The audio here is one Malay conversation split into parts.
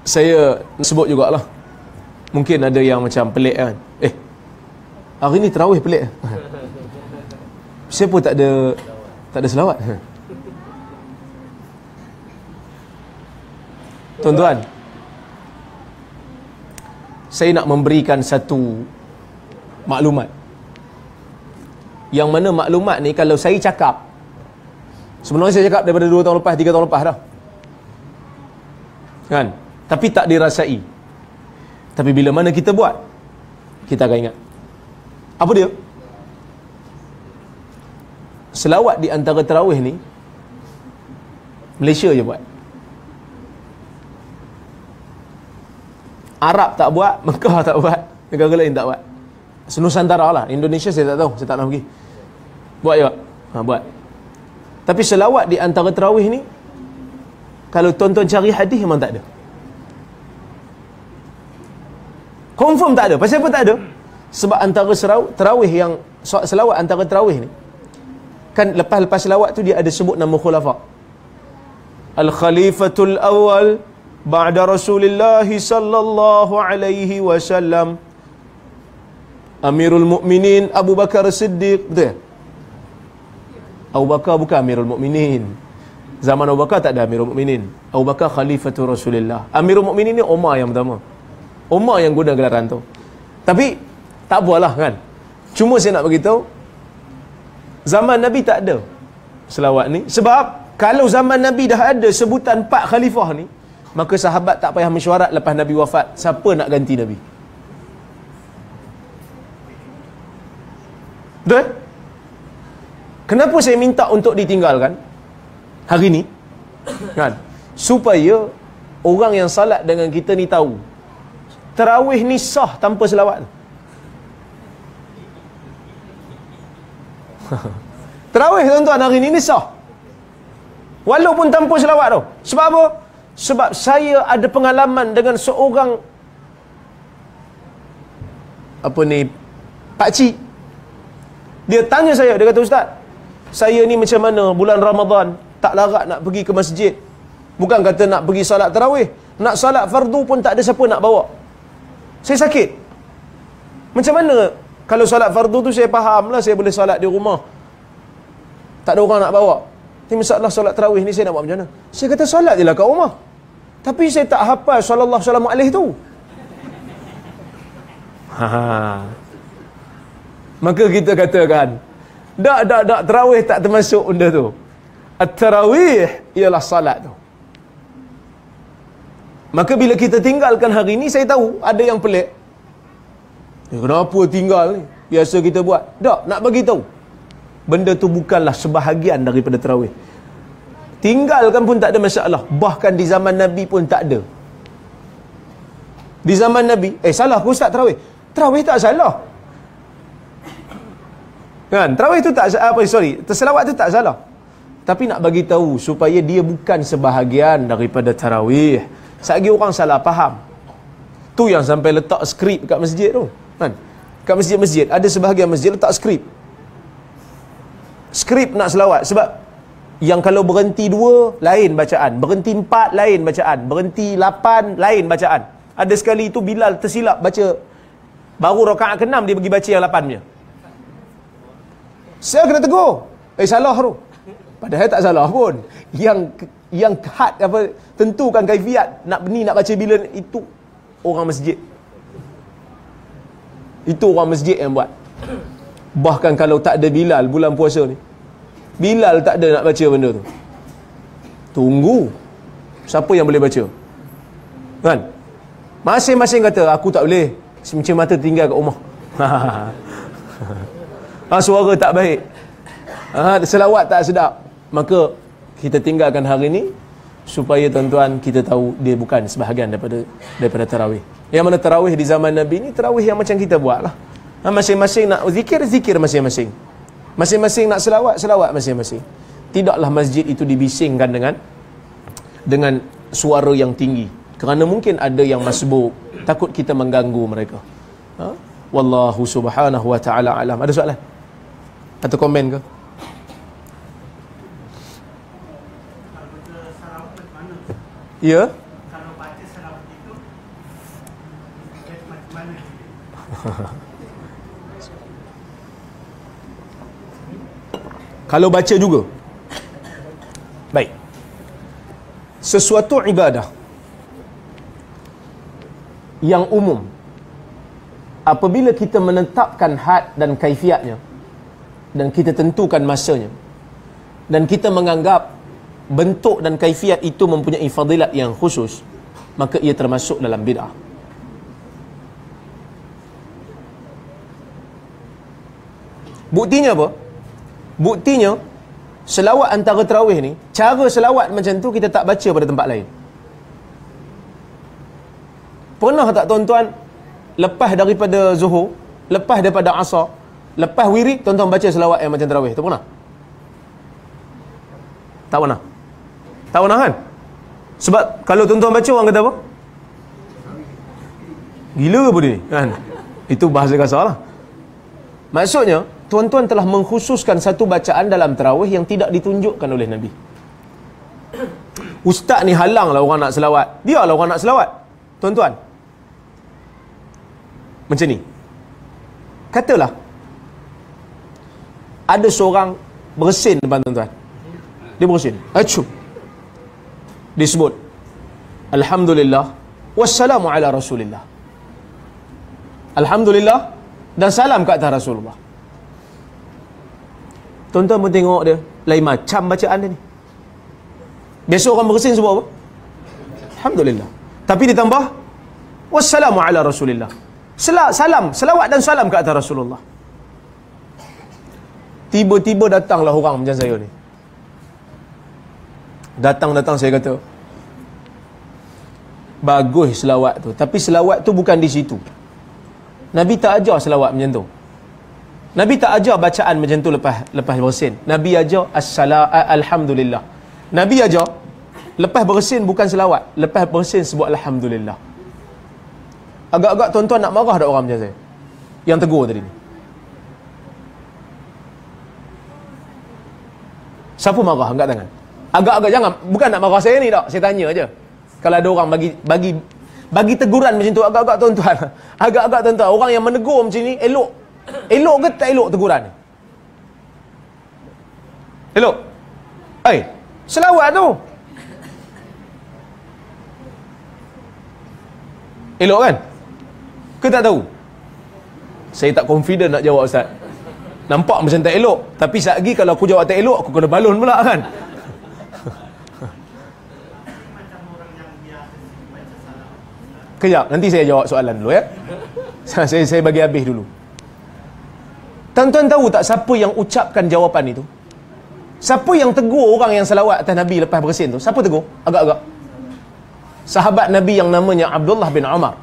saya sebut jugalah. Mungkin ada yang macam pelik kan. Hari ni tarawih pelik. Siapa tak ada selawat? Tuan-tuan, saya nak memberikan satu maklumat. Yang mana maklumat ni kalau saya cakap, sebenarnya saya cakap daripada 2 tahun lepas, 3 tahun lepas dah. Kan? Tapi tak dirasai. Tapi bila mana kita buat, kita akan ingat. Apa dia? Selawat di antara tarawih ni Malaysia je buat. Arab tak buat, Mekah tak buat, negara lain tak buat. Senusantara lah. Indonesia saya tak tahu, saya tak nak pergi. Buat je. Buat. Tapi selawat di antara tarawih ni, kalau tuan-tuan cari hadis memang tak ada. Confirm tak ada. Pasal apa tak ada? Sebab antara tarawih yang selawat antara tarawih ni, kan lepas selawat tu dia ada sebut nama khulafa. Al-Khalifatul Awal ba'da Rasulullah sallallahu alaihi wasallam, Amirul Mukminin Abu Bakar Siddiq. Betul tak? Abu Bakar bukan Amirul Mukminin. Zaman Abu Bakar tak ada Amirul Mukminin. Abu Bakar Khalifatul Rasulullah. Amirul Mukminin ni Umar yang pertama. Umar yang guna gelaran tu. Tapi tak apalah kan. Cuma saya nak beritahu, zaman Nabi tak ada selawat ni. Sebab kalau zaman Nabi dah ada sebutan 4 khalifah ni, maka sahabat tak payah mesyuarat lepas Nabi wafat, siapa nak ganti Nabi. Betul? Kenapa saya minta untuk ditinggalkan hari ni? Kan? Supaya orang yang salat dengan kita ni tahu tarawih ni sah tanpa selawat. Tarawih tuan-tuan hari ni sah walaupun tanpa selawat tu. Sebab apa? Sebab saya ada pengalaman dengan seorang pakcik. Dia tanya saya, dia kata, "Ustaz, saya ni macam mana bulan Ramadan tak larat nak pergi ke masjid. Bukan kata nak pergi salat tarawih, nak salat fardu pun tak ada siapa nak bawa. Saya sakit. Macam mana kalau salat fardu tu saya faham lah, saya boleh salat di rumah, tak ada orang nak bawa. Tapi masalah salat tarawih ni saya nak buat macam mana?" Saya kata, "Salat je lah kat rumah. Tapi saya tak hafal sallallahu alaihi tu." Maka kita katakan, tak, tarawih tak termasuk benda tu. At-tarawih ialah salat tu. Maka bila kita tinggalkan hari ni, saya tahu ada yang pelik. Kenapa tinggal ni? Biasa kita buat. Tak, nak bagi tahu, benda tu bukanlah sebahagian daripada tarawih. Tinggalkan pun tak ada masalah. Bahkan di zaman Nabi pun tak ada. Di zaman Nabi, salah ke Ustaz tarawih? Tarawih tak salah. Kan? Tarawih tu tak terselawat tu tak salah. Tapi nak bagi tahu supaya dia bukan sebahagian daripada tarawih. Satgi orang salah faham. Tu yang sampai letak skrip kat masjid tu. Kan? Kat masjid-masjid ada sebahagian masjid letak skrip. Skrip nak selawat. Sebab yang kalau berhenti 2 lain bacaan, berhenti 4 lain bacaan, berhenti 8 lain bacaan. Ada sekali tu Bilal tersilap baca, baru rakaat ke-6 dia pergi baca yang 8 punya. Saya kena tegur. Salah tu. Padahal tak salah pun. Yang had tentukan kaifiat nak baca bila itu orang masjid. Itu orang masjid yang buat. Bahkan kalau tak ada Bilal bulan puasa ni, Bilal tak ada nak baca benda tu. Tunggu siapa yang boleh baca. Kan? Masing-masing kata aku tak boleh, macam mata tinggal kat rumah. Suara tak baik, selawat tak sedap. Maka kita tinggalkan hari ni supaya tuan-tuan kita tahu dia bukan sebahagian daripada tarawih. Yang mana tarawih di zaman Nabi ni tarawih yang macam kita buat lah. Masing-masing nak zikir masing-masing. Masing-masing nak selawat masing-masing. Tidaklah masjid itu dibisingkan dengan suara yang tinggi. Kerana mungkin ada yang masbuk, takut kita mengganggu mereka. Wallahu subhanahu wa ta'ala alam. Ada soalan? Atau komen ke? Ya? Kalau baca juga. Baik. Sesuatu ibadah yang umum, apabila kita menetapkan had dan kaifiatnya, dan kita tentukan masanya, dan kita menganggap bentuk dan kaifiat itu mempunyai fadilat yang khusus, maka ia termasuk dalam bid'ah. Buktinya apa? Buktinya, selawat antara tarawih ni, cara selawat macam tu kita tak baca pada tempat lain. Pernah tak tuan-tuan, lepas daripada zuhur, lepas daripada asar, lepas wirid, tuan-tuan baca selawat yang macam tarawih tu? Pernah? Tak pernah? Tak pernah kan? Sebab kalau tuan-tuan baca, orang kata apa? Gila apa dia? Kan? Itu bahasa kasar lah. Maksudnya, tuan-tuan telah mengkhususkan satu bacaan dalam tarawih yang tidak ditunjukkan oleh Nabi. Ustaz ni halanglah orang nak selawat. Biarlah orang nak selawat. Tuan-tuan, macam ni. Katalah ada seorang bersin depan tuan-tuan. Dia bersin. Acum. Disebut Alhamdulillah wassalamu ala Rasulillah. Alhamdulillah dan salam ke atas Rasulullah. Tuan-tuan pun tengok dia lain macam bacaan dia ni. Biasa orang bersin sebut apa? Alhamdulillah. Tapi ditambah wassalamu ala Rasulillah. Salam, selawat dan salam ke atas Rasulullah. Tiba-tiba datanglah orang macam saya ni. Datang saya kata, bagus selawat tu, tapi selawat tu bukan di situ. Nabi tak ajar selawat macam tu. Nabi tak ajar bacaan macam tu lepas bersin. Nabi ajar alhamdulillah. Nabi ajar lepas bersin bukan selawat, lepas bersin sebut alhamdulillah. Agak-agak tuan-tuan nak marah tak orang macam saya yang tegur tadi ni? Siapa marah? Angkat tangan. Agak-agak, jangan, bukan nak marah saya ni tak. Saya tanya aja. Kalau ada orang bagi teguran macam tu, agak-agak tuan-tuan, agak-agak tuan-tuan, orang yang menegur macam ni elok ke tak elok teguran ni? Elok? Selawat tu elok kan? Ke tak tahu? Saya tak confident nak jawab, Ustaz. Nampak macam tak elok, tapi sekejap lagi kalau aku jawab tak elok, aku kena balon pula kan? Kejap, nanti saya jawab soalan dulu ya. Saya bagi habis dulu. Tuan-tuan tahu tak siapa yang ucapkan jawapan itu? Siapa yang tegur orang yang selawat atas Nabi lepas bersin tu? Siapa tegur? Agak-agak sahabat Nabi yang namanya Abdullah bin Umar.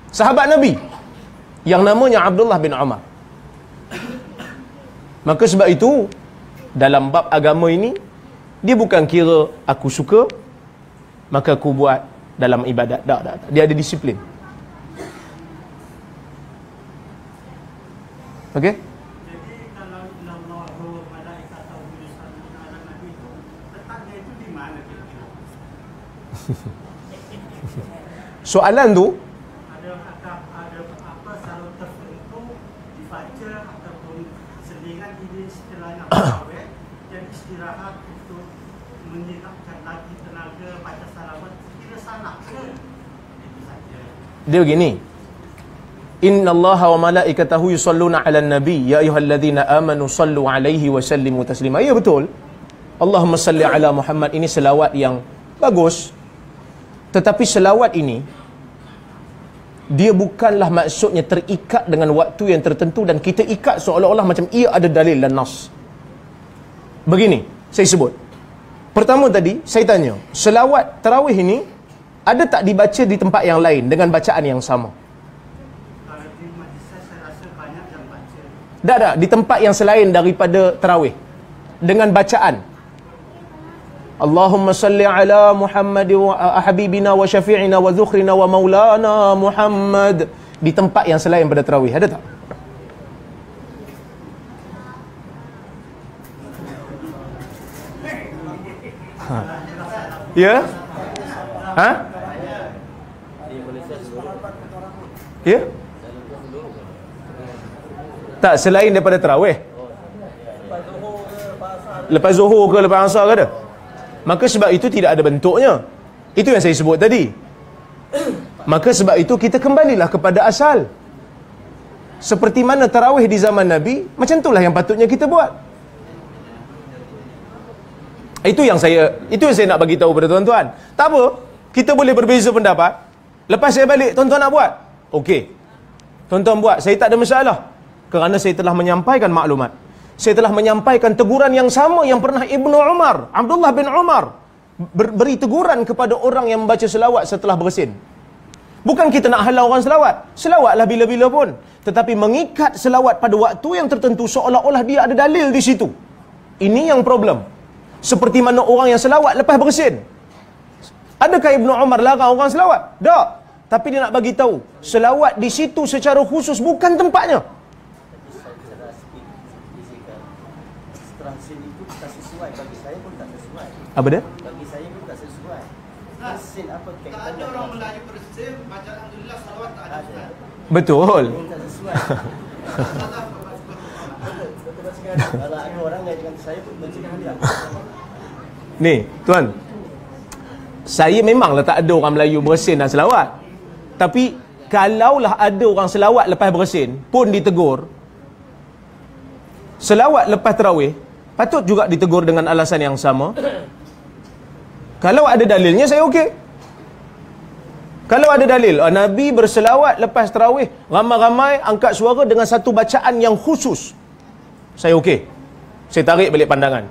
Sahabat Nabi yang namanya Abdullah bin Umar. Maka sebab itu, dalam bab agama ini, dia bukan kira aku suka maka aku buat dalam ibadat. Tak. Dia ada disiplin. Okey? Jadi kalau Allahu malaikatahu yusalluna ala nabi itu, letaknya itu di mana kira-kira? Soalan tu ada apa salah tertentu dibaca ataupun selingan ini istilahnya tarawih dan istirahat untuk menyiapkan lagi tenaga baca salawat, kira salah ke? Itu saja. dia begini. Inna Allaha wa malaikatahu yusalluna ala nabi ya ayyuhalladzina amanu sallu alaihi wa sallimu taslima. Ya betul. Allahumma salli ala Muhammad, ini selawat yang bagus. Tetapi selawat ini dia bukanlah maksudnya terikat dengan waktu yang tertentu dan kita ikat seolah-olah macam ia ada dalil dan nas. Begini, saya sebut. Pertama tadi, saya tanya, selawat tarawih ini ada tak dibaca di tempat yang lain dengan bacaan yang sama? Kalau di majlis saya rasa banyak yang baca. Tak, di tempat yang selain daripada tarawih dengan bacaan Allahumma salli ala Muhammad wa habibina wa syafi'ina wa dhukhrina wa maulana Muhammad, di tempat yang selain pada tarawih, ada tak? Ya? Ha? Ya? Tak, selain daripada tarawih. Lepas zuhur ke lepas asar ke ada? Maka sebab itu tidak ada bentuknya. Itu yang saya sebut tadi. Maka sebab itu kita kembalilah kepada asal. Seperti mana tarawih di zaman Nabi, macam itulah yang patutnya kita buat. Itu yang saya nak bagi tahu pada tuan-tuan. Tak apa, kita boleh berbeza pendapat. Lepas saya balik, tuan-tuan nak buat? Okey. Tuan-tuan buat, saya tak ada masalah. Kerana saya telah menyampaikan maklumat. Saya telah menyampaikan teguran yang sama yang pernah Ibnu Umar, Abdullah bin Umar beri teguran kepada orang yang membaca selawat setelah bersin. Bukan kita nak halau orang selawat. Selawatlah bila-bila pun. Tetapi mengikat selawat pada waktu yang tertentu seolah-olah dia ada dalil di situ. Ini yang problem. Seperti mana orang yang selawat lepas bersin. Adakah Ibnu Umar larang orang selawat? Tak. Tapi dia nak bagi tahu, selawat di situ secara khusus bukan tempatnya. Apa dia? Bagi saya pun tak sesuai. Bersin apa kaitan? Tak ada orang Melayu bersin, baca alhamdulillah salawat tak ada. Betul. Tak sesuai. Kalau ada orang yang dengan saya pun bersin dia. Ni, tuan. Saya memanglah tak ada orang Melayu bersin dan selawat. Tapi kalaulah ada orang selawat lepas bersin pun ditegur. Selawat lepas tarawih patut juga ditegur dengan alasan yang sama. Kalau ada dalilnya, saya okey. Kalau ada dalil, Nabi berselawat lepas tarawih, ramai-ramai angkat suara dengan satu bacaan yang khusus, saya okey. Saya tarik balik pandangan.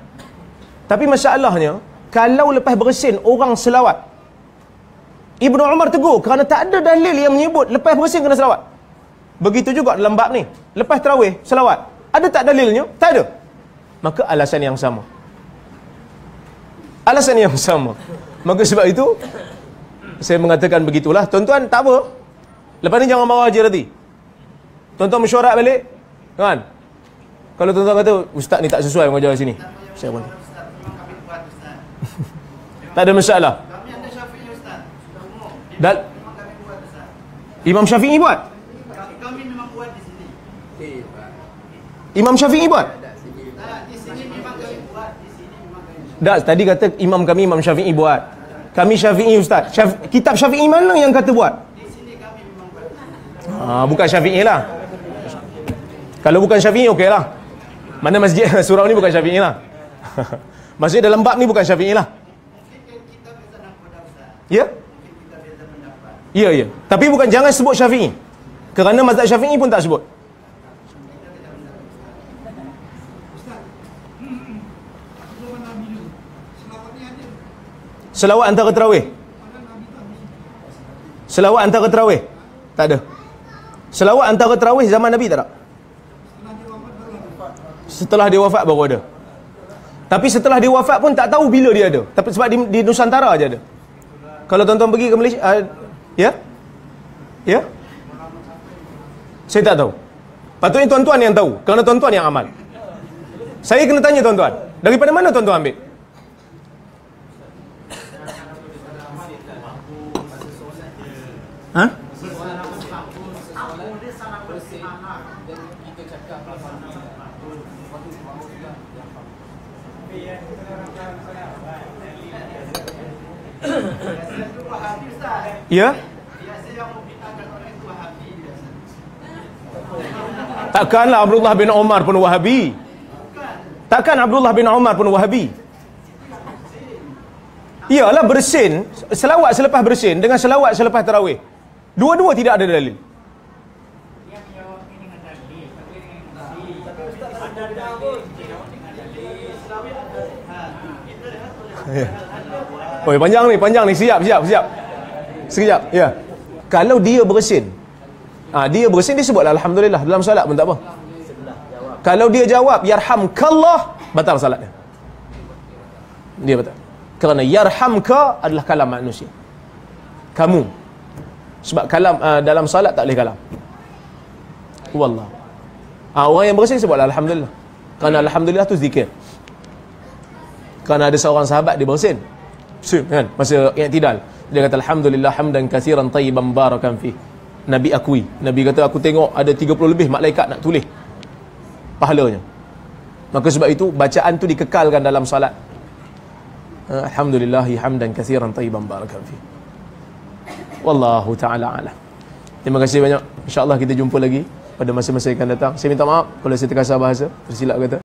Tapi masalahnya, kalau lepas bersin orang selawat, Ibnu Umar tegur kerana tak ada dalil yang menyebut lepas bersin kena selawat. Begitu juga dalam bab ni. Lepas tarawih, selawat. Ada tak dalilnya? Tak ada. Maka alasan yang sama. Alasan yang sama. Maka sebab itu saya mengatakan begitulah. Tuan-tuan tak apa. Lepas ni jangan marah je nanti. Tuan-tuan mesyuarat balik. Kan? Kalau tuan-tuan kata ustaz ni tak sesuai mengajar sini, saya boleh. Tak ada masalah. Kami ada Syafi'i Ustaz. Dan Memang kami buat Ustaz. Imam Syafi'i buat. Kami memang buat di sini. Imam Syafi'i buat. Di sini memang kami buat. Di sini memang kami buat. Tak, tadi kata imam kami Imam Syafi'i buat. Kami Syafi'i ustaz. Kitab Syafi'i mana yang kata buat? Di sini kami memang buat. Bukan Syafi'i lah. Kalau bukan Syafi'i okey lah. Mana masjid surau ni bukan Syafi'i lah. Maksudnya dalam bab ni bukan Syafi'i lah. Mungkin kita beza nafkah Ustaz. Ya? Mungkin kita beza pendapat. Ya, ya. Tapi bukan jangan sebut Syafi'i. Kerana mazhab Syafi'i pun tak sebut. Selawat antara tarawih. Selawat antara tarawih. Tak ada. Selawat antara tarawih zaman Nabi tak ada. Setelah dia wafat baru ada. Tapi setelah dia wafat pun tak tahu bila dia ada. Tapi sebab di Nusantara aja ada. Kalau tuan-tuan pergi ke Malaysia, ya? Ya? Saya tak tahu. Patutnya tuan-tuan yang tahu. Kerana tuan-tuan yang amal. Saya kena tanya tuan-tuan. Daripada mana tuan-tuan ambil? Ha? Ya? Biasa yang membinakan orang itu Wahabi biasa. Takkanlah Abdullah bin Umar pun Wahabi. Takkan Abdullah bin Umar pun Wahabi. Iyalah bersin, selawat selepas bersin dengan selawat selepas tarawih. Dua-dua tidak ada dalil. Oh, panjang ni. Siap. Sekejap. Ya. Kalau dia bersin, dia bersin dia sebutlah alhamdulillah dalam solat pun tak apa. Kalau dia jawab yarhamkallah, batal solatnya. Dia batal. Kerana yarhamka adalah kalam manusia. Kamu. Sebab kalam dalam solat tak boleh kalam. Wallah. Orang yang bersin sebutlah alhamdulillah. Kerana alhamdulillah tu zikir. Kerana ada seorang sahabat dia bersin. Kan? Masa i'tidal. Dia kata alhamdulillah hamdan katsiran tayyiban barakan fi. Nabi akui. Nabi kata aku tengok ada 30 lebih malaikat nak tulis pahalanya. Maka sebab itu bacaan tu dikekalkan dalam salat. Alhamdulillahi hamdan katsiran tayyiban barakan fi. Wallahu taala alam. Terima kasih banyak. InsyaAllah kita jumpa lagi pada masa-masa yang akan datang. Saya minta maaf kalau saya terkasar bahasa, tersilap kata.